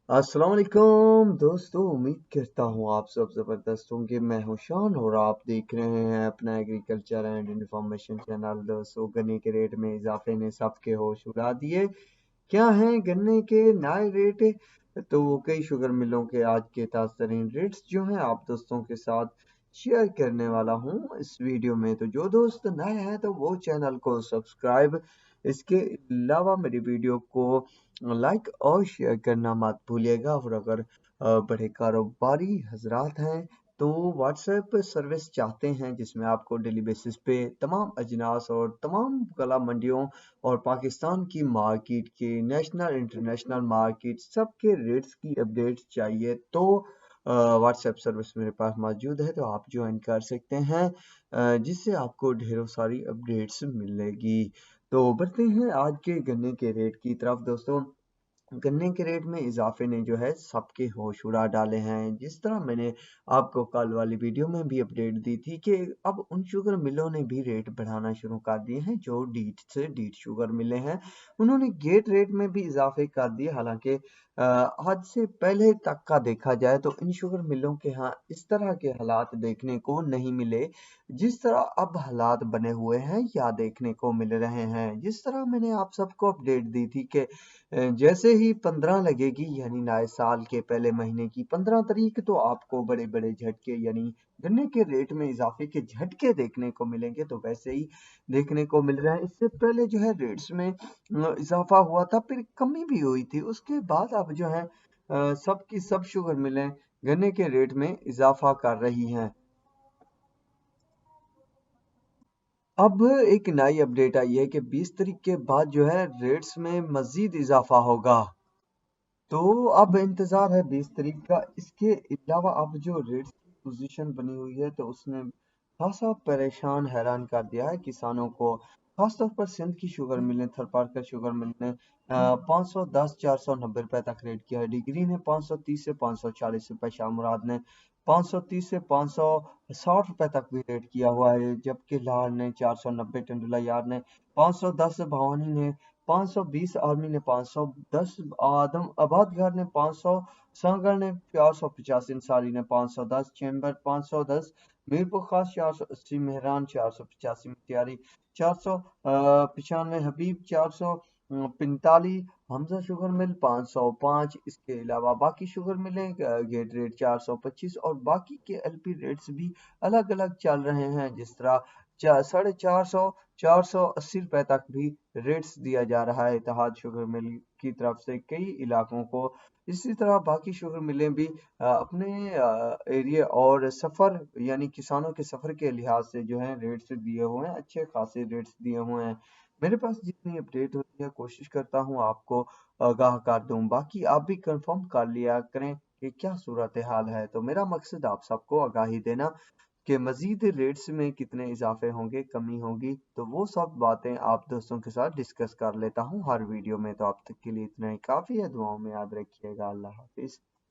अस्सलाम वालेकुम दोस्तों, उम्मीद करता हूँ आप सब ज़बरदस्त होंगे। मैं हूँ शान और आप देख रहे हैं अपना एग्रीकल्चर एंड इंफॉर्मेशन चैनल। दोस्तों, गन्ने के रेट में इजाफे ने सबके होश उड़ा दिए। क्या हैं गन्ने के नए रेट? तो कई शुगर मिलों के आज के ताज़ा तरीन रेट्स जो हैं आप दोस्तों के साथ शेयर करने वाला हूँ इस वीडियो में। तो जो दोस्त नए हैं तो वो चैनल को सब्सक्राइब, इसके अलावा मेरी वीडियो को लाइक और शेयर करना मत भूलिएगा। और अगर बड़े कारोबारी हजरात हैं तो व्हाट्सएप सर्विस चाहते हैं जिसमें आपको डेली बेसिस पे तमाम अजनास और तमाम कला मंडियों और पाकिस्तान की मार्केट के नेशनल इंटरनेशनल मार्केट सबके रेट्स की अपडेट्स चाहिए तो व्हाट्सएप सर्विस मेरे पास मौजूद है, तो आप ज्वाइन कर सकते हैं जिससे आपको ढेरों सारी अपडेट्स मिलेगी। तो बढ़ते हैं आज के गन्ने के रेट की तरफ। दोस्तों, गन्ने के रेट में इजाफे ने जो है सबके होश उड़ा डाले हैं। जिस तरह मैंने आपको कल वाली वीडियो में भी अपडेट दी थी कि अब उन शुगर मिलों ने भी रेट बढ़ाना शुरू कर दिए हैं जो डीट से डीट शुगर मिले हैं। उन्होंने गेट रेट में भी इजाफे कर दिए। हालांकि आज से पहले तक का देखा जाए तो इन शुगर मिलों के यहाँ इस तरह के हालात देखने को नहीं मिले जिस तरह अब हालात बने हुए हैं या देखने को मिल रहे हैं। जिस तरह मैंने आप सबको अपडेट दी थी कि जैसे ही 15 लगेगी यानी नए साल के पहले महीने की 15 तारीख, तो आपको बड़े बड़े झटके यानी गन्ने के रेट में इजाफे के झटके देखने को मिलेंगे। तो वैसे ही देखने को मिल रहा है। इससे पहले जो है रेट्स में इजाफा हुआ था, फिर कमी भी हुई थी, उसके बाद अब जो है सब की सब शुगर मिलें गन्ने के रेट में इजाफा कर रही हैं। अब एक नई अपडेट आई है कि 20 तारीख के बाद जो है रेट्स में मजीद इजाफा होगा। तो अब इंतजार है 20 तारीख का। इसके अलावा अब जो रेट्स की पोजीशन बनी हुई है तो उसने खासा परेशान हैरान कर दिया है किसानों को। खासतौर पर सिंध की शुगर मिल ने, थरपारकर शुगर मिल ने 510 490 रुपए तक रेट किया है। डिग्री ने 530 से 540 रुपए, शाह मुराद ने 530 से 560 रुपए तक भी रेट किया हुआ है। जबकि लाहौर ने 490, टंडुला यार ने 510, भवानी ने 520, आर्मी ने 510, आदम आबादगर ने 500, सांगड़ ने 485, अंसारी ने 510, चैम्बर 510, मीरपुर खास 480, मेहरान 485, मुख्तियारी 495, हबीब 445, हमजा शुगर मिल 505। इसके अलावा बाकी शुगर मिलें गेट रेट 425 और बाकी के एलपी रेट्स भी अलग अलग चल रहे हैं। जिस तरह 450 480 रुपए तक भी रेट्स दिया जा रहा है इत्तेहाद शुगर मिल की तरफ से कई इलाकों को। इसी तरह बाकी शुगर मिलें भी अपने एरिया और सफ़र यानी किसानों के सफ़र के लिहाज से जो है रेट्स दिए हुए हैं, अच्छे खासे रेट्स दिए हुए हैं। मेरे पास जितनी अपडेट होती है कोशिश करता हूँ आपको आगाह कर दूं। बाकी आप भी कंफर्म कर लिया करें कि क्या सूरत हाल है। तो मेरा मकसद आप सबको आगाही देना कि मजीद रेट्स में कितने इजाफे होंगे, कमी होगी, तो वो सब बातें आप दोस्तों के साथ डिस्कस कर लेता हूँ हर वीडियो में। तो अब तक के लिए इतना ही काफ़ी है। दुआओं में याद रखिएगा। अल्लाह हाफिज।